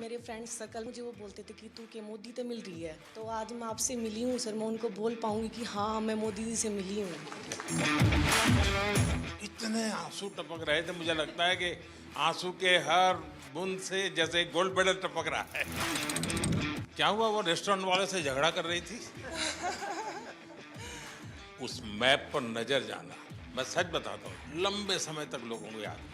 मेरे friends circle मुझे वो बोलते थे कि तू के मोदी से मिल रही है, तो आज मैं आपसे मिली हूँ सर, मैं उनको बोल पाऊंगी कि हाँ मैं मोदी जी से मिली हूँ। इतने आंसू टपक रहे थे, मुझे लगता है कि आंसू के हर बूंद से जैसे गोल्ड मेडल टपक रहा है। क्या हुआ, वो रेस्टोरेंट वाले से झगड़ा कर रही थी? उस मैप पर नजर जाना, मैं सच बताता हूँ, लंबे समय तक लोगों को याद है।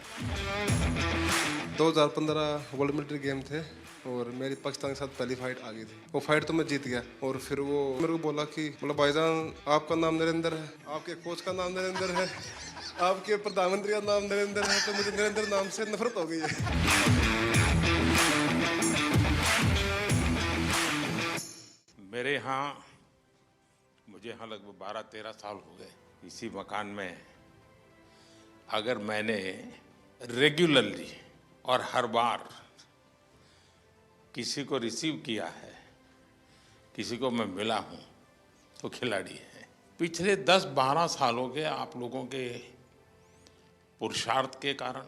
2015 वर्ल्ड मिलिट्री गेम थे और मेरी पाकिस्तान के साथ पहली फाइट आ गई थी। वो फाइट तो मैं जीत गया और फिर वो मेरे को बोला कि बोला भाईजान आपका नाम नरेंद्र है, आपके कोच का नाम नरेंद्र है, आपके प्रधानमंत्री का नाम नरेंद्र है, तो मुझे नरेंद्र नाम से नफरत हो गई है। मेरे यहाँ, मुझे यहाँ लगभग 12-13 साल हो गए इसी मकान में। अगर मैंने रेगुलरली और हर बार किसी को रिसीव किया है, किसी को मैं मिला हूँ, तो खिलाड़ी है। पिछले 10-12 सालों के आप लोगों के पुरुषार्थ के कारण,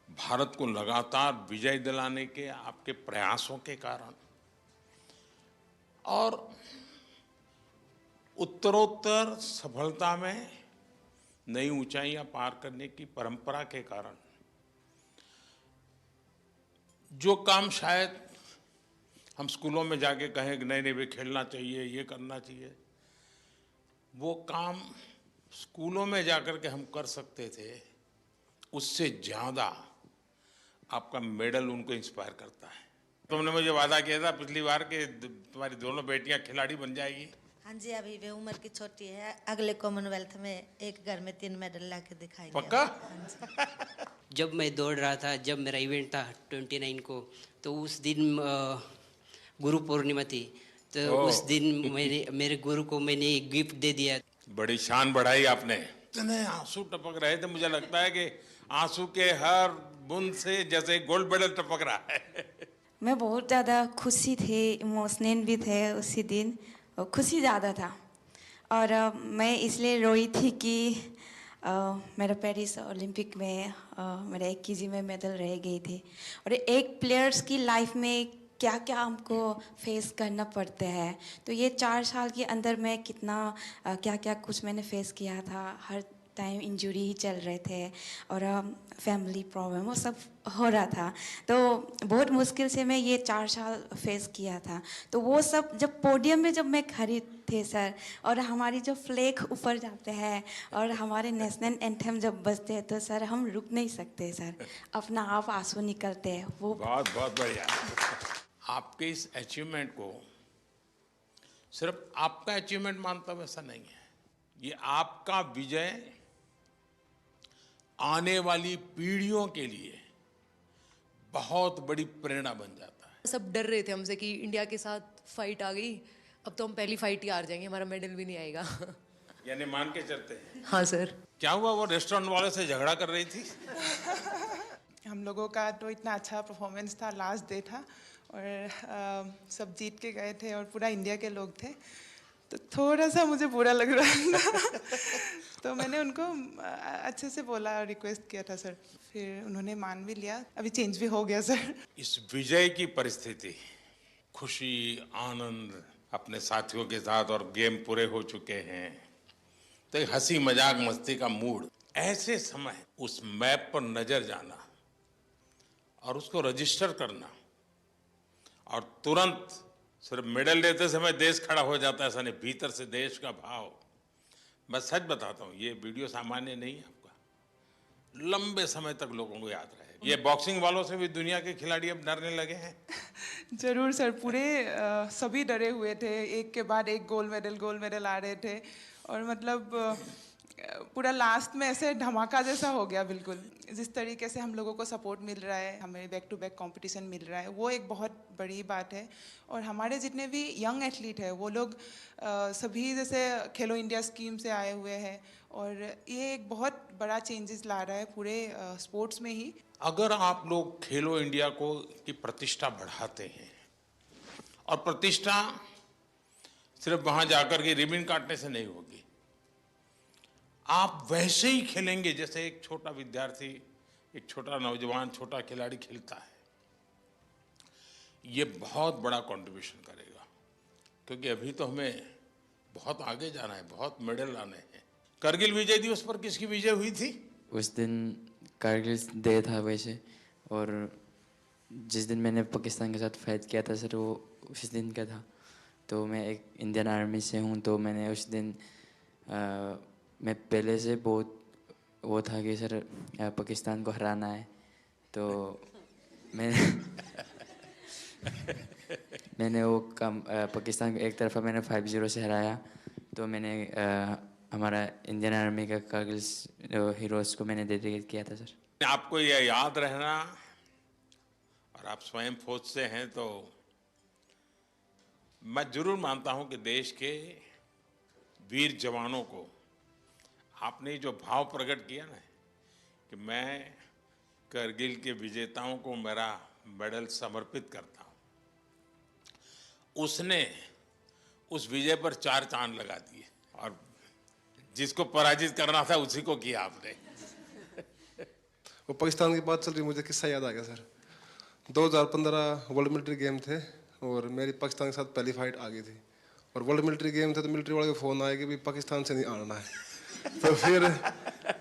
भारत को लगातार विजय दिलाने के आपके प्रयासों के कारण और उत्तरोत्तर सफलता में नई ऊंचाइयां पार करने की परंपरा के कारण, जो काम शायद हम स्कूलों में जाके कहें कि नहीं नहीं वे खेलना चाहिए, ये करना चाहिए, वो काम स्कूलों में जाकर के हम कर सकते थे, उससे ज़्यादा आपका मेडल उनको इंस्पायर करता है। तुमने मुझे वादा किया था पिछली बार कि तुम्हारी दोनों बेटियां खिलाड़ी बन जाएगी। हाँ जी, अभी वे उम्र की छोटी है, अगले कॉमनवेल्थ में एक घर में 3 मेडल ला के दिखाएंगे। पक्का? हाँ जी। जब मैं दौड़ रहा था, जब मेरा इवेंट था 29 को, तो उस दिन गुरु पूर्णिमा थी, तो उस दिन मेरे गुरु को मैंने एक गिफ्ट दे दिया। बड़ी शान बढ़ाई आपने। इतने आंसू टपक रहे थे, मुझे लगता है कि आंसू के हर बूंद से जैसे गोल्ड मेडल टपक रहा है। मैं बहुत ज़्यादा खुशी थी, इमोशनल भी थे उसी दिन, और खुशी ज़्यादा था। और मैं इसलिए रोई थी कि मेरा पेरिस ओलंपिक में मेरा 1 केजी में मेडल रह गई थी। और एक प्लेयर्स की लाइफ में क्या क्या हमको फेस करना पड़ते हैं, तो ये 4 साल के अंदर मैं कितना क्या क्या कुछ मैंने फेस किया था। हर टाइम इंजरी ही चल रहे थे और फैमिली प्रॉब्लम वो सब हो रहा था, तो बहुत मुश्किल से मैं ये 4 साल फेस किया था। तो वो सब जब पोडियम में जब मैं खड़ी थे सर, और हमारी जो फ्लैग ऊपर जाते हैं और हमारे नेशनल एंथम जब बजते हैं, तो सर हम रुक नहीं सकते सर, अपना आप आंसू निकलते हैं। वो बहुत बहुत बढ़िया। आपके इस अचीवमेंट को सिर्फ आपका अचीवमेंट मानता हूं, ऐसा नहीं है। ये आपका विजय आने वाली पीढ़ियों के लिए बहुत बड़ी प्रेरणा बन जाता है। सब डर रहे थे हमसे कि इंडिया के साथ फाइट आ गई, अब तो हम पहली फाइट ही हार जाएंगे, हमारा मेडल भी नहीं आएगा। यानी मान के चलते हैं। हाँ सर। क्या हुआ, वो रेस्टोरेंट वाले से झगड़ा कर रही थी? हम लोगों का तो इतना अच्छा परफॉर्मेंस था, लास्ट डे था और सब जीत के गए थे और पूरा इंडिया के लोग थे, तो थोड़ा सा मुझे बुरा लग रहा था। तो मैंने उनको अच्छे से बोला, रिक्वेस्ट किया था सर, फिर उन्होंने मान भी लिया, अभी चेंज भी हो गया सर। इस विजय की परिस्थिति, खुशी, आनंद अपने साथियों के साथ, और गेम पूरे हो चुके हैं, तो एक हंसी मजाक मस्ती का मूड, ऐसे समय उस मैप पर नजर जाना और उसको रजिस्टर करना, और तुरंत सिर्फ मेडल लेते समय देश खड़ा हो जाता है, ऐसा नहीं, भीतर से देश का भाव। मैं सच बताता हूँ, ये वीडियो सामान्य नहीं है, आपका लंबे समय तक लोगों को याद रहेगा। ये बॉक्सिंग वालों से भी दुनिया के खिलाड़ी अब डरने लगे हैं। जरूर सर, पूरे सभी डरे हुए थे, एक के बाद एक गोल्ड मेडल आ रहे थे, और मतलब पूरा लास्ट में ऐसे धमाका जैसा हो गया बिल्कुल। जिस तरीके से हम लोगों को सपोर्ट मिल रहा है, हमें बैक टू बैक कंपटीशन मिल रहा है, वो एक बहुत बड़ी बात है। और हमारे जितने भी यंग एथलीट हैं, वो लोग सभी जैसे खेलो इंडिया स्कीम से आए हुए हैं, और ये एक बहुत बड़ा चेंजेस ला रहा है पूरे स्पोर्ट्स में ही। अगर आप लोग खेलो इंडिया को की प्रतिष्ठा बढ़ाते हैं, और प्रतिष्ठा सिर्फ वहां जाकर के रिबन काटने से नहीं होगी, आप वैसे ही खेलेंगे जैसे एक छोटा विद्यार्थी, एक छोटा नौजवान, छोटा खिलाड़ी खेलता है। ये बहुत बड़ा कंट्रीब्यूशन करेगा, क्योंकि अभी तो हमें बहुत आगे जाना है, बहुत मेडल लाने हैं। करगिल विजय दिवस पर किसकी विजय हुई थी? उस दिन कारगिल डे था वैसे, और जिस दिन मैंने पाकिस्तान के साथ फाइट किया था सर, वो उस दिन का था। तो मैं एक इंडियन आर्मी से हूँ, तो मैंने उस दिन मैं पहले से बहुत वो था कि सर पाकिस्तान को हराना है। तो मैंने वो काम पाकिस्तान को एक तरफा मैंने 5-0 से हराया। तो मैंने हमारा इंडियन आर्मी का कारगिल हीरोज़ को मैंने डेडिकेट किया था सर। आपको यह याद रहना, और आप स्वयं फौज से हैं, तो मैं जरूर मानता हूं कि देश के वीर जवानों को आपने जो भाव प्रकट किया ना कि मैं करगिल के विजेताओं को मेरा मेडल समर्पित करता हूं, उसने उस विजय पर 4 चांद लगा दिए, और जिसको पराजित करना था उसी को किया आपने। वो पाकिस्तान की बात चल रही, मुझे किस्सा याद आ गया सर। 2015 वर्ल्ड मिलिट्री गेम थे और मेरी पाकिस्तान के साथ पहली फाइट आ गई थी। और वर्ल्ड मिलिट्री गेम थे तो मिलिट्री वाले का फ़ोन आया कि भाई पाकिस्तान से नहीं आना है। तो फिर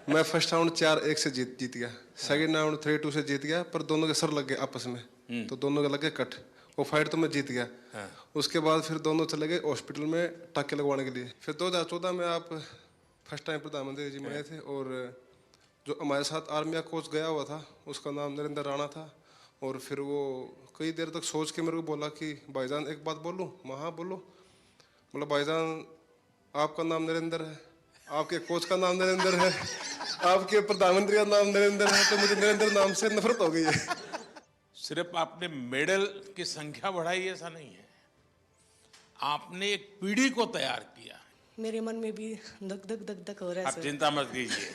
मैं फर्स्ट राउंड 4-1 से जीत गया, सेकंड राउंड 3-2 से जीत गया, पर दोनों के सर लग गए आपस में, तो दोनों के लगे कट। वो फाइट तो मैं जीत गया। उसके बाद फिर दोनों चले गए हॉस्पिटल में टाके लगवाने के लिए। फिर 2014 में आप फर्स्ट टाइम प्रधानमंत्री जी बने थे, और जो हमारे साथ आर्मी का कोच गया हुआ था उसका नाम नरेंद्र राणा था। और फिर वो कई देर तक सोच के मेरे को बोला कि भाईजान एक बात बोलूँ? मैं हाँ बोलो। बोला भाईजान आपका नाम नरेंद्र है, आपके कोच का नाम नरेंद्र है, आपके प्रधानमंत्री का नाम नरेंद्र है, तो मुझे नरेंद्र नाम से नफरत हो गई है। सिर्फ आपने मेडल की संख्या बढ़ाई ऐसा नहीं है, आपने एक पीढ़ी को तैयार किया। मेरे मन में भी धक धक धक धक हो रहा है आप सर। चिंता मत कीजिए।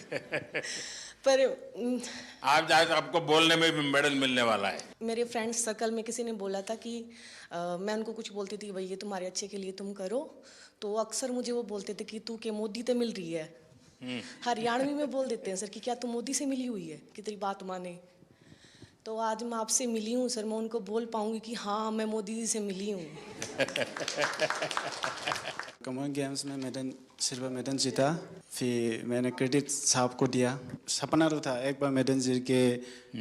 पर आप जाए तो आपको बोलने में भी मेडल मिलने वाला है। मेरे फ्रेंड्स सर्कल में किसी ने बोला था कि मैं उनको कुछ बोलती थी, भाई ये तुम्हारे अच्छे के लिए तुम करो, तो अक्सर मुझे वो बोलते थे कि तू के मोदी से मिल रही है। हरियाणवी में बोल देते हैं सर कि क्या तू मोदी से मिली हुई है कि तेरी बात माने। तो आज मैं आपसे मिली हूँ सर, मैं उनको बोल पाऊंगी कि हाँ मैं मोदी जी से मिली हूँ। कॉमन गेम्स में मेडल, सिल्वर मेडल जीता, फिर मैंने क्रेडिट साहब को दिया। सपना तो था एक बार मेडल जीत के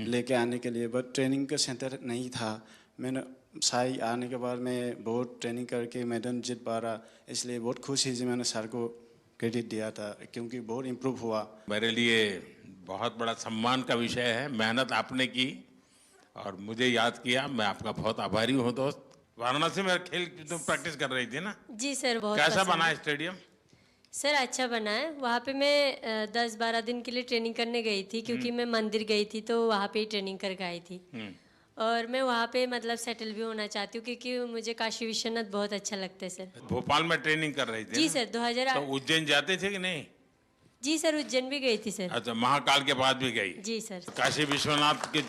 लेके आने के लिए, बट ट्रेनिंग का सेंटर नहीं था। मैंने साई आने के बाद मैं बहुत ट्रेनिंग करके मेडल जीत पा रहा, इसलिए बहुत खुशी थी। मैंने सर को क्रेडिट दिया था क्योंकि बहुत इम्प्रूव हुआ। मेरे लिए बहुत बड़ा सम्मान का विषय है। मेहनत आपने की और मुझे याद किया, मैं आपका बहुत आभारी हूँ दोस्त। वाराणसी में खेल तुम प्रैक्टिस कर रही थी ना? जी सर, बहुत कैसा बना है स्टेडियम? सर अच्छा बना है। वहाँ पे मैं 10-12 दिन के लिए ट्रेनिंग करने गई थी, क्योंकि मैं मंदिर गई थी तो वहाँ पे ही ट्रेनिंग करके आई थी। और मैं वहाँ पे मतलब सेटल भी होना चाहती हूँ, क्योंकि मुझे काशी विश्वनाथ बहुत अच्छा लगता है सर। भोपाल में ट्रेनिंग कर रही थी जी ना? सर, 2008। तो उज्जैन जाते थे कि नहीं? जी सर, उज्जैन भी गई थी सर। अच्छा, महाकाल के बाद भी गई? जी सर। काशी विश्वनाथ के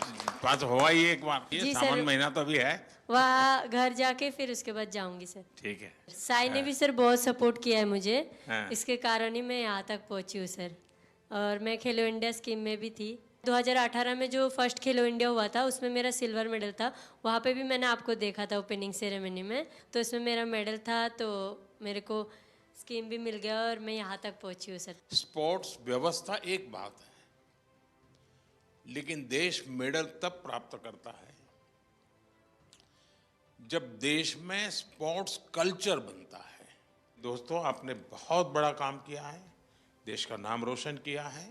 पास हुआ ही एक बार? ये जी सावन सर। महीना तो भी है। वहाँ घर जाके फिर उसके बाद जाऊंगी सर। ठीक है। साई ने भी सर बहुत सपोर्ट किया है मुझे, हाँ। इसके कारण ही मैं यहाँ तक पहुँची हूँ सर। और मैं खेलो इंडिया स्कीम में भी थी। 2018 में जो फर्स्ट खेलो इंडिया हुआ था उसमें मेरा सिल्वर मेडल था। वहाँ पे भी मैंने आपको देखा था ओपनिंग सेरेमनी में, तो इसमें मेरा मेडल था, तो मेरे को स्कीम भी मिल गया और मैं यहाँ तक पहुँची हूँ सर। स्पोर्ट्स व्यवस्था एक बात है, लेकिन देश मेडल तब प्राप्त करता है जब देश में स्पोर्ट्स कल्चर बनता है। दोस्तों, आपने बहुत बड़ा काम किया है, देश का नाम रोशन किया है।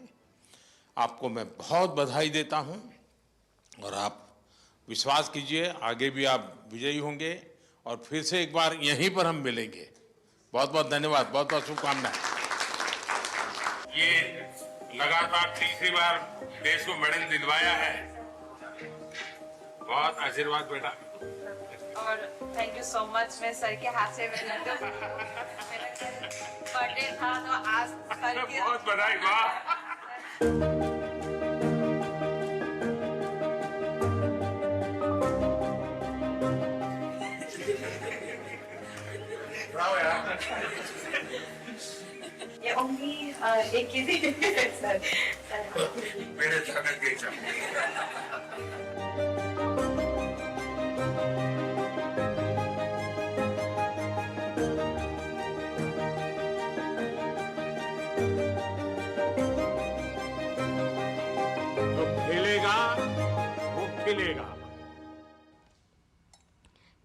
आपको मैं बहुत बधाई देता हूं और आप विश्वास कीजिए आगे भी आप विजयी होंगे और फिर से एक बार यहीं पर हम मिलेंगे। बहुत बहुत धन्यवाद, बहुत बहुत शुभकामनाएं। ये लगातार तीसरी बार देश को मेडल दिलवाया है। बहुत आशीर्वाद बेटा। और थैंक यू सो मच। मैं सर के हाथ से मेरा बर्थडे था तो आज सर के बहुत बधाई। वाह। ये ओनली एक ही थी सर। मेरे साथ खिलेगा।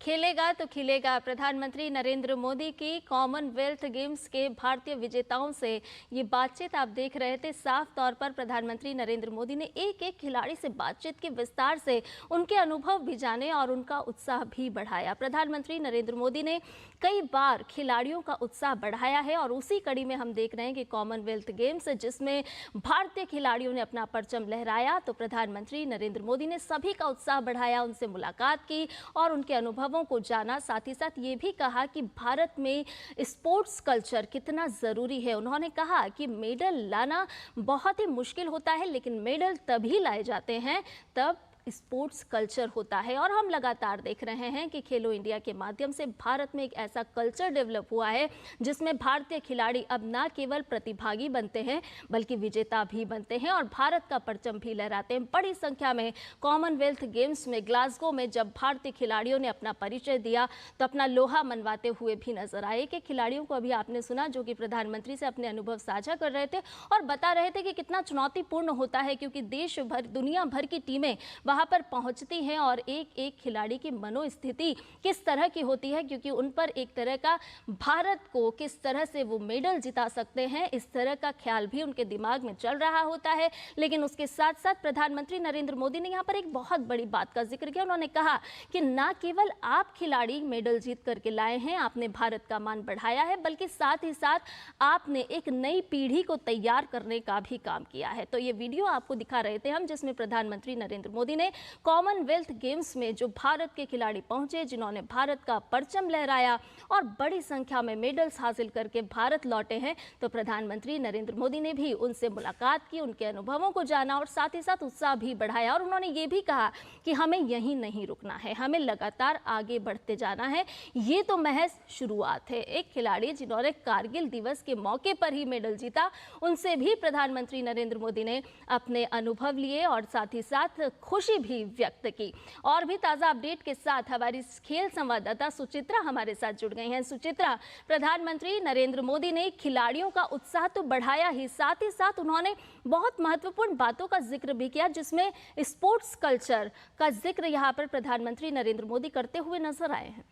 खेलेगा तो खिलेगा। प्रधानमंत्री नरेंद्र मोदी की कॉमनवेल्थ गेम्स के भारतीय विजेताओं से ये बातचीत आप देख रहे थे। साफ तौर पर प्रधानमंत्री नरेंद्र मोदी ने एक एक खिलाड़ी से बातचीत की, विस्तार से उनके अनुभव भी जाने और उनका उत्साह भी बढ़ाया। प्रधानमंत्री नरेंद्र मोदी ने कई बार खिलाड़ियों का उत्साह बढ़ाया है और उसी कड़ी में हम देख रहे हैं कि कॉमनवेल्थ गेम्स जिसमें भारतीय खिलाड़ियों ने अपना परचम लहराया, तो प्रधानमंत्री नरेंद्र मोदी ने सभी का उत्साह बढ़ाया, उनसे मुलाकात की और उनके अनुभव को जाना। साथ ही साथ ये भी कहा कि भारत में स्पोर्ट्स कल्चर कितना ज़रूरी है। उन्होंने कहा कि मेडल लाना बहुत ही मुश्किल होता है, लेकिन मेडल तभी लाए जाते हैं तब स्पोर्ट्स कल्चर होता है। और हम लगातार देख रहे हैं कि खेलो इंडिया के माध्यम से भारत में एक ऐसा कल्चर डेवलप हुआ है जिसमें भारतीय खिलाड़ी अब ना केवल प्रतिभागी बनते हैं बल्कि विजेता भी बनते हैं और भारत का परचम भी लहराते हैं। बड़ी संख्या में कॉमनवेल्थ गेम्स में ग्लासगो में जब भारतीय खिलाड़ियों ने अपना परिचय दिया तो अपना लोहा मनवाते हुए भी नजर आए। कि खिलाड़ियों को अभी आपने सुना जो कि प्रधानमंत्री से अपने अनुभव साझा कर रहे थे और बता रहे थे कि कितना चुनौतीपूर्ण होता है, क्योंकि देश भर, दुनिया भर की टीमें वहां पर पहुंचती हैं और एक एक खिलाड़ी की मनोस्थिति किस तरह की होती है, क्योंकि उन पर एक तरह का भारत को किस तरह से वो मेडल जिता सकते हैं इस तरह का ख्याल भी उनके दिमाग में चल रहा होता है। लेकिन उसके साथ साथ प्रधानमंत्री नरेंद्र मोदी ने यहाँ पर एक बहुत बड़ी बात का जिक्र किया। उन्होंने कहा कि ना केवल आप खिलाड़ी मेडल जीत करके लाए हैं, आपने भारत का मान बढ़ाया है, बल्कि साथ ही साथ आपने एक नई पीढ़ी को तैयार करने का भी काम किया है। तो ये वीडियो आपको दिखा रहे थे हम, जिसमें प्रधानमंत्री नरेंद्र मोदी ने कॉमनवेल्थ गेम्स में जो भारत के खिलाड़ी पहुंचे, जिन्होंने भारत का परचम लहराया और बड़ी संख्या में मेडल्स हासिल करके भारत लौटे हैं, तो प्रधानमंत्री नरेंद्र मोदी ने भी उनसे मुलाकात की, उनके अनुभवों को जाना और साथ ही साथ उत्साह भी बढ़ाया। और उन्होंने ये भी कहा कि हमें यहीं नहीं रुकना है, हमें लगातार आगे बढ़ते जाना है, ये तो महज शुरुआत है। एक खिलाड़ी जिन्होंने कारगिल दिवस के मौके पर ही मेडल जीता, उनसे भी प्रधानमंत्री नरेंद्र मोदी ने अपने अनुभव लिए और साथ ही साथ खुशी भी व्यक्त की। और भी ताज़ा अपडेट के साथ हमारी खेल संवाददाता सुचित्रा हमारे साथ जुड़ गई हैं। सुचित्रा, प्रधानमंत्री नरेंद्र मोदी ने खिलाड़ियों का उत्साह तो बढ़ाया ही, साथ ही साथ उन्होंने बहुत महत्वपूर्ण बातों का जिक्र भी किया, जिसमें स्पोर्ट्स कल्चर का जिक्र यहाँ पर प्रधानमंत्री नरेंद्र मोदी करते हुए नजर आए हैं।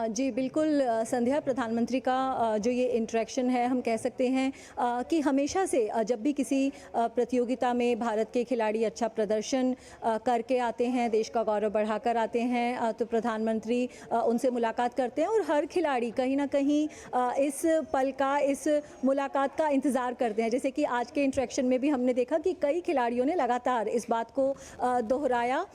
जी बिल्कुल संध्या, प्रधानमंत्री का जो ये इंटरेक्शन है, हम कह सकते हैं कि हमेशा से जब भी किसी प्रतियोगिता में भारत के खिलाड़ी अच्छा प्रदर्शन करके आते हैं, देश का गौरव बढ़ाकर आते हैं, तो प्रधानमंत्री उनसे मुलाकात करते हैं और हर खिलाड़ी कहीं ना कहीं इस पल का, इस मुलाकात का इंतज़ार करते हैं। जैसे कि आज के इंटरेक्शन में भी हमने देखा कि कई खिलाड़ियों ने लगातार इस बात को दोहराया